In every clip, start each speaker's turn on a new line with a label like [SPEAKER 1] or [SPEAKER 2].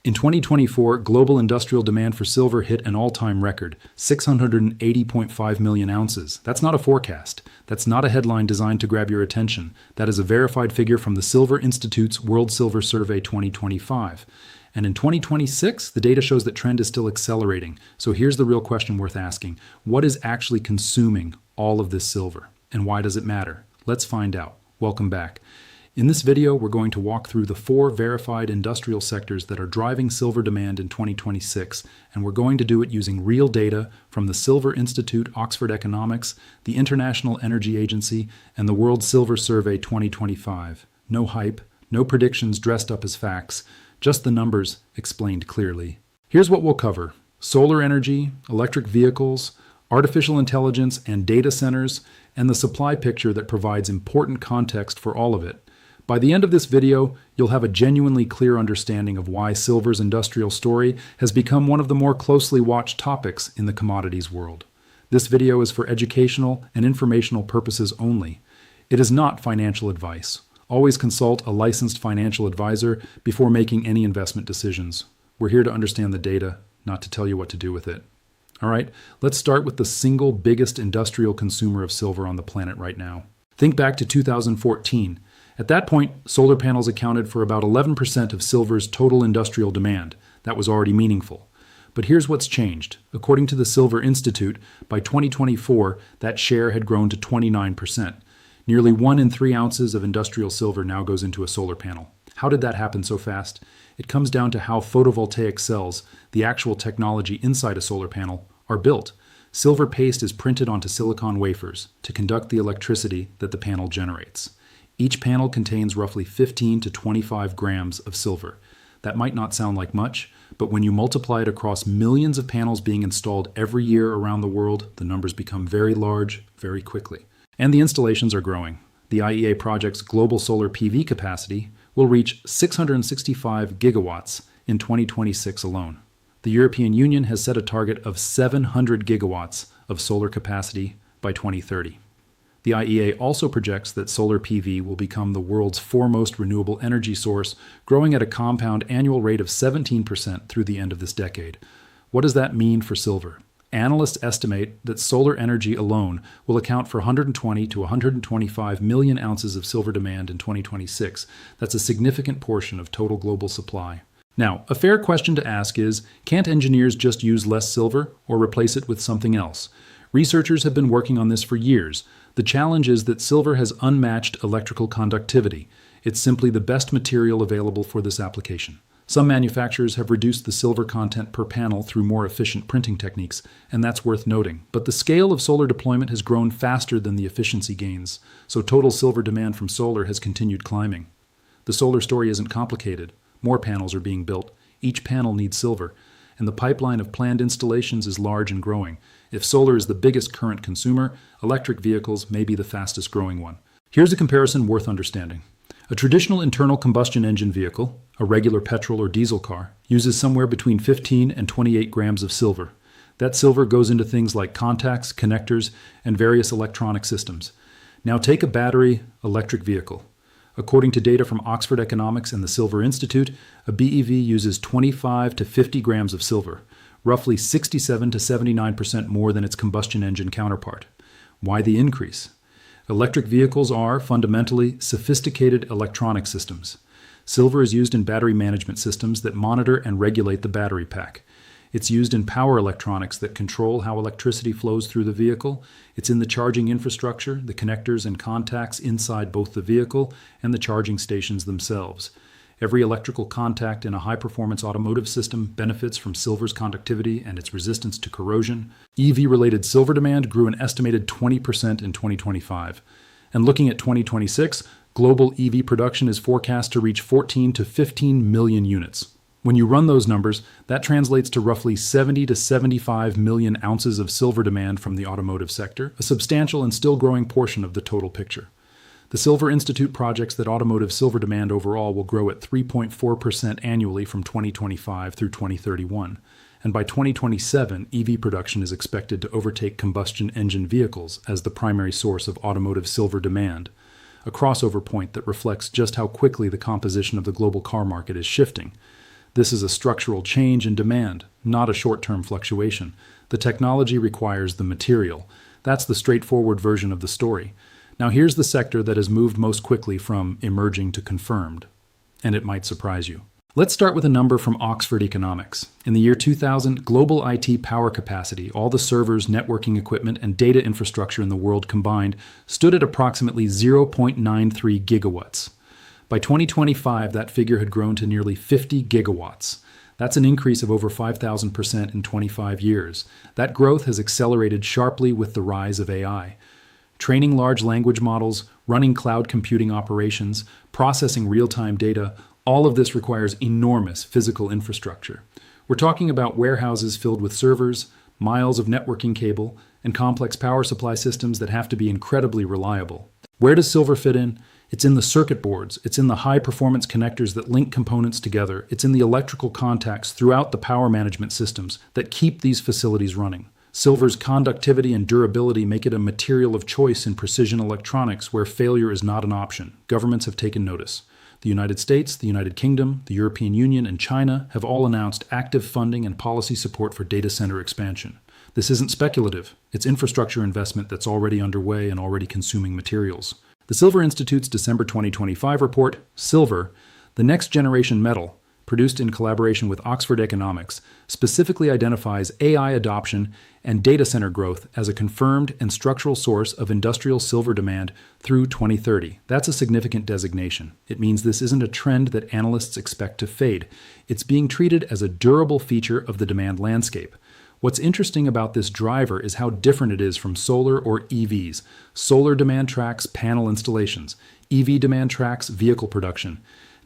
[SPEAKER 1] In 2024, global industrial demand for silver hit an all-time record, 680.5 million ounces. That's not a forecast. That's not a headline designed to grab your attention. That is a verified figure from the Silver Institute's World Silver Survey 2025. And in 2026, the data shows that trend is still accelerating. So here's the real question worth asking. What is actually consuming all of this silver? And why does it matter? Let's find out. Welcome back. In this video, we're going to walk through the 4 verified industrial sectors that are driving silver demand in 2026, and we're going to do it using real data from the Silver Institute, Oxford Economics, the International Energy Agency, and the World Silver Survey 2025. No hype, no predictions dressed up as facts, just the numbers explained clearly. Here's what we'll cover: solar energy, electric vehicles, artificial intelligence and data centers, and the supply picture that provides important context for all of it. By the end of this video, you'll have a genuinely clear understanding of why silver's industrial story has become one of the more closely watched topics in the commodities world. This video is for educational and informational purposes only. It is not financial advice. Always consult a licensed financial advisor before making any investment decisions. We're here to understand the data, not to tell you what to do with it. All right, let's start with the single biggest industrial consumer of silver on the planet right now. Think back to 2014. At that point, solar panels accounted for about 11% of silver's total industrial demand. That was already meaningful. But here's what's changed. According to the Silver Institute, by 2024, that share had grown to 29%. Nearly 1 in 3 ounces of industrial silver now goes into a solar panel. How did that happen so fast? It comes down to how photovoltaic cells, the actual technology inside a solar panel, are built. Silver paste is printed onto silicon wafers to conduct the electricity that the panel generates. Each panel contains roughly 15 to 25 grams of silver. That might not sound like much, but when you multiply it across millions of panels being installed every year around the world, the numbers become very large very quickly. And the installations are growing. The IEA project's global solar PV capacity will reach 665 gigawatts in 2026 alone. The European Union has set a target of 700 gigawatts of solar capacity by 2030. The IEA also projects that solar PV will become the world's foremost renewable energy source, growing at a compound annual rate of 17% through the end of this decade. What does that mean for silver? Analysts estimate that solar energy alone will account for 120 to 125 million ounces of silver demand in 2026. That's a significant portion of total global supply. Now, a fair question to ask is, can't engineers just use less silver or replace it with something else? Researchers have been working on this for years. The challenge is that silver has unmatched electrical conductivity. It's simply the best material available for this application. Some manufacturers have reduced the silver content per panel through more efficient printing techniques, and that's worth noting. But the scale of solar deployment has grown faster than the efficiency gains, so total silver demand from solar has continued climbing. The solar story isn't complicated. More panels are being built. Each panel needs silver, and the pipeline of planned installations is large and growing. If solar is the biggest current consumer, electric vehicles may be the fastest growing one. Here's a comparison worth understanding. A traditional internal combustion engine vehicle, a regular petrol or diesel car, uses somewhere between 15 and 28 grams of silver. That silver goes into things like contacts, connectors, and various electronic systems. Now take a battery electric vehicle. According to data from Oxford Economics and the Silver Institute, a BEV uses 25 to 50 grams of silver, roughly 67 to 79% more than its combustion engine counterpart. Why the increase? Electric vehicles are, fundamentally, sophisticated electronic systems. Silver is used in battery management systems that monitor and regulate the battery pack. It's used in power electronics that control how electricity flows through the vehicle. It's in the charging infrastructure, the connectors and contacts inside both the vehicle and the charging stations themselves. Every electrical contact in a high-performance automotive system benefits from silver's conductivity and its resistance to corrosion. EV-related silver demand grew an estimated 20% in 2025. And looking at 2026, global EV production is forecast to reach 14 to 15 million units. When you run those numbers, that translates to roughly 70 to 75 million ounces of silver demand from the automotive sector, a substantial and still growing portion of the total picture. The Silver Institute projects that automotive silver demand overall will grow at 3.4% annually from 2025 through 2031, and by 2027, EV production is expected to overtake combustion engine vehicles as the primary source of automotive silver demand, a crossover point that reflects just how quickly the composition of the global car market is shifting. This is a structural change in demand, not a short-term fluctuation. The technology requires the material. That's the straightforward version of the story. Now here's the sector that has moved most quickly from emerging to confirmed. And it might surprise you. Let's start with a number from Oxford Economics. In the year 2000, global IT power capacity, all the servers, networking equipment, and data infrastructure in the world combined, stood at approximately 0.93 gigawatts. By 2025, that figure had grown to nearly 50 gigawatts. That's an increase of over 5,000% in 25 years. That growth has accelerated sharply with the rise of AI. Training large language models, running cloud computing operations, processing real-time data, all of this requires enormous physical infrastructure. We're talking about warehouses filled with servers, miles of networking cable, and complex power supply systems that have to be incredibly reliable. Where does silver fit in? It's in the circuit boards, it's in the high-performance connectors that link components together, it's in the electrical contacts throughout the power management systems that keep these facilities running. Silver's conductivity and durability make it a material of choice in precision electronics where failure is not an option. Governments have taken notice. The United States, the United Kingdom, the European Union, and China have all announced active funding and policy support for data center expansion. This isn't speculative. It's infrastructure investment that's already underway and already consuming materials. The Silver Institute's December 2025 report, Silver, the Next Generation Metal, produced in collaboration with Oxford Economics, specifically identifies AI adoption and data center growth as a confirmed and structural source of industrial silver demand through 2030. That's a significant designation. It means this isn't a trend that analysts expect to fade. It's being treated as a durable feature of the demand landscape. What's interesting about this driver is how different it is from solar or EVs. Solar demand tracks panel installations. EV demand tracks vehicle production.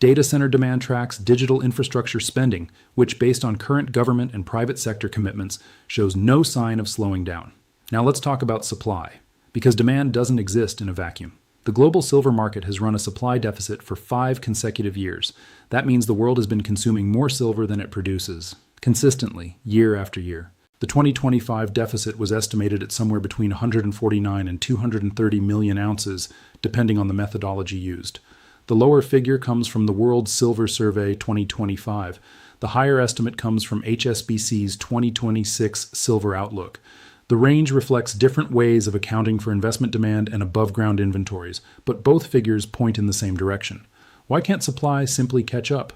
[SPEAKER 1] Data center demand tracks digital infrastructure spending, which, based on current government and private sector commitments, shows no sign of slowing down. Now let's talk about supply, because demand doesn't exist in a vacuum. The global silver market has run a supply deficit for 5 consecutive years. That means the world has been consuming more silver than it produces, consistently, year after year. The 2025 deficit was estimated at somewhere between 149 and 230 million ounces, depending on the methodology used. The lower figure comes from the World Silver Survey 2025. The higher estimate comes from HSBC's 2026 Silver Outlook. The range reflects different ways of accounting for investment demand and above-ground inventories, but both figures point in the same direction. Why can't supply simply catch up?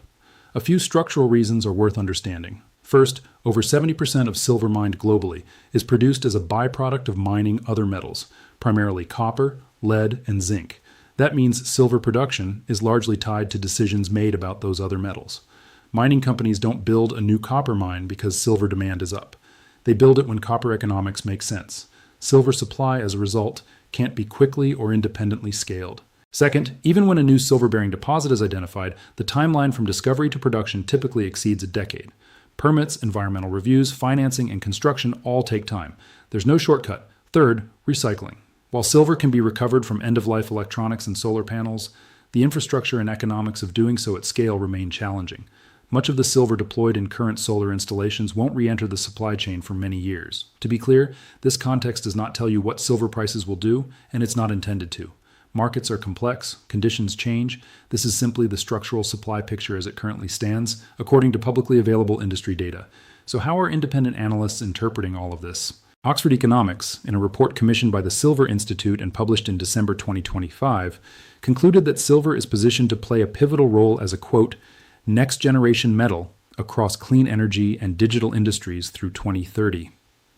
[SPEAKER 1] A few structural reasons are worth understanding. First, over 70% of silver mined globally is produced as a byproduct of mining other metals, primarily copper, lead, and zinc. That means silver production is largely tied to decisions made about those other metals. Mining companies don't build a new copper mine because silver demand is up. They build it when copper economics make sense. Silver supply, as a result, can't be quickly or independently scaled. Second, even when a new silver-bearing deposit is identified, the timeline from discovery to production typically exceeds a decade. Permits, environmental reviews, financing, and construction all take time. There's no shortcut. Third, recycling. While silver can be recovered from end-of-life electronics and solar panels, the infrastructure and economics of doing so at scale remain challenging. Much of the silver deployed in current solar installations won't re-enter the supply chain for many years. To be clear, this context does not tell you what silver prices will do, and it's not intended to. Markets are complex, conditions change. This is simply the structural supply picture as it currently stands, according to publicly available industry data. So how are independent analysts interpreting all of this? Oxford Economics, in a report commissioned by the Silver Institute and published in December 2025, concluded that silver is positioned to play a pivotal role as a, quote, next-generation metal across clean energy and digital industries through 2030.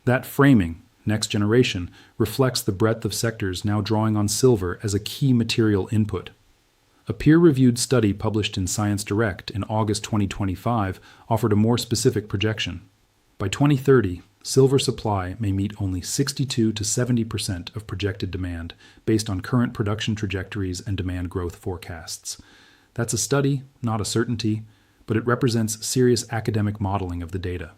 [SPEAKER 1] That framing, next generation, reflects the breadth of sectors now drawing on silver as a key material input. A peer-reviewed study published in Science Direct in August 2025 offered a more specific projection. By 2030, silver supply may meet only 62 to 70% of projected demand based on current production trajectories and demand growth forecasts. That's a study, not a certainty, but it represents serious academic modeling of the data.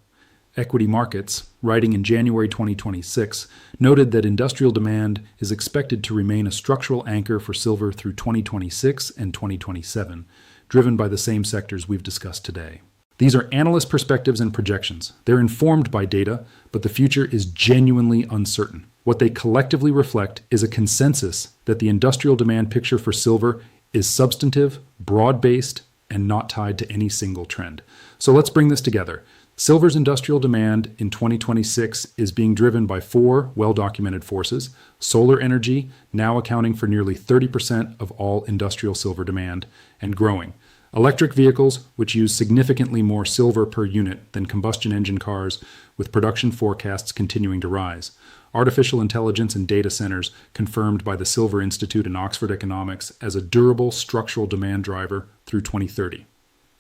[SPEAKER 1] Equity Markets, writing in January 2026, noted that industrial demand is expected to remain a structural anchor for silver through 2026 and 2027, driven by the same sectors we've discussed today. These are analyst perspectives and projections. They're informed by data, but the future is genuinely uncertain. What they collectively reflect is a consensus that the industrial demand picture for silver is substantive, broad-based, and not tied to any single trend. So let's bring this together. Silver's industrial demand in 2026 is being driven by four well-documented forces. Solar energy, now accounting for nearly 30% of all industrial silver demand, and growing. Electric vehicles, which use significantly more silver per unit than combustion engine cars, with production forecasts continuing to rise. Artificial intelligence and data centers, confirmed by the Silver Institute and Oxford Economics as a durable structural demand driver through 2030.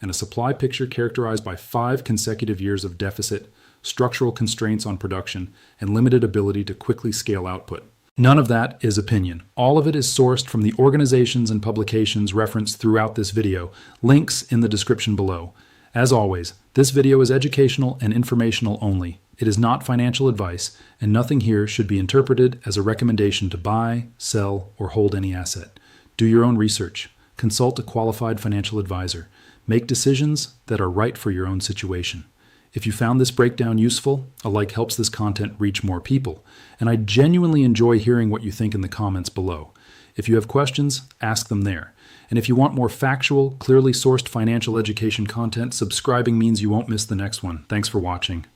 [SPEAKER 1] And a supply picture characterized by 5 consecutive years of deficit, structural constraints on production, and limited ability to quickly scale output. None of that is opinion. All of it is sourced from the organizations and publications referenced throughout this video, links in the description below. As always, this video is educational and informational only. It is not financial advice, and nothing here should be interpreted as a recommendation to buy, sell, or hold any asset. Do your own research. Consult a qualified financial advisor. Make decisions that are right for your own situation. If you found this breakdown useful, a like helps this content reach more people, and I genuinely enjoy hearing what you think in the comments below. If you have questions, ask them there. And if you want more factual, clearly sourced financial education content, subscribing means you won't miss the next one. Thanks for watching.